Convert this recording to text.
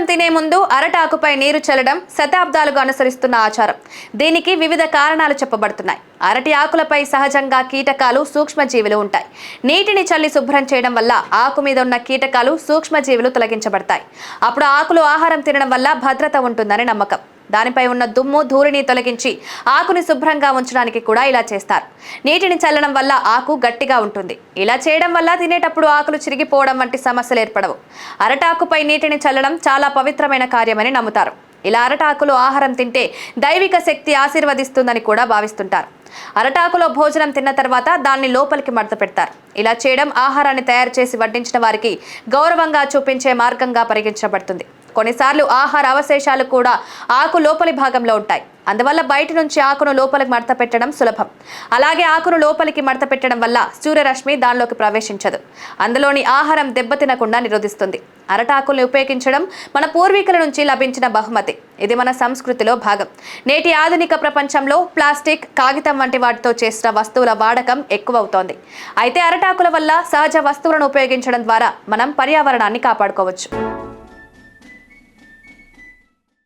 తినే ముందు అరటాకుపై నీరు చల్లడం శతాబ్దాలుగా అనుసరిస్తున్న ఆచారం. దీనికి వివిధ కారణాలు చెప్పబడుతున్నాయి. అరటి ఆకులపై సహజంగా కీటకాలు, సూక్ష్మజీవులు ఉంటాయి. నీటిని చల్లి శుభ్రం చేయడం వల్ల ఆకు మీద ఉన్న కీటకాలు, సూక్ష్మజీవులు తొలగించబడతాయి. అప్పుడు ఆకులు ఆహారం తినడం వల్ల భద్రత ఉంటుందని నమ్మకం. దానిపై ఉన్న దుమ్ము, ధూళిని తొలగించి ఆకుని శుభ్రంగా ఉంచడానికి కూడా ఇలా చేస్తారు. నీటిని చల్లడం వల్ల ఆకు గట్టిగా ఉంటుంది. ఇలా చేయడం వల్ల తినేటప్పుడు ఆకులు చిరిగిపోవడం వంటి సమస్యలు ఏర్పడవు. అరటాకుపై నీటిని చల్లడం చాలా పవిత్రమైన కార్యమని నమ్ముతారు. ఇలా అరటాకులో ఆహారం తింటే దైవిక శక్తి ఆశీర్వదిస్తుందని కూడా భావిస్తుంటారు. అరటాకులో భోజనం తిన్న తర్వాత దాన్ని లోపలికి మడత పెడతారు. ఇలా చేయడం ఆహారాన్ని తయారు చేసి వడ్డించిన వారికి గౌరవంగా చూపించే మార్గంగా పరిగణించబడుతుంది. కొన్నిసార్లు ఆహార అవశేషాలు కూడా ఆకు లోపలి భాగంలో ఉంటాయి. అందువల్ల బయట నుంచి ఆకును లోపలికి మడత పెట్టడం సులభం. అలాగే ఆకును లోపలికి మడత పెట్టడం వల్ల సూర్యరశ్మి దానిలోకి ప్రవేశించదు. అందులోని ఆహారం దెబ్బతినకుండా నిరోధిస్తుంది. అరటాకుల్ని ఉపయోగించడం మన పూర్వీకుల నుంచి లభించిన బహుమతి. ఇది మన సంస్కృతిలో భాగం. నేటి ఆధునిక ప్రపంచంలో ప్లాస్టిక్, కాగితం వంటి వాటితో చేసిన వస్తువుల వాడకం ఎక్కువవుతోంది. అయితే అరటాకుల వల్ల సహజ వస్తువులను ఉపయోగించడం ద్వారా మనం పర్యావరణాన్ని కాపాడుకోవచ్చు.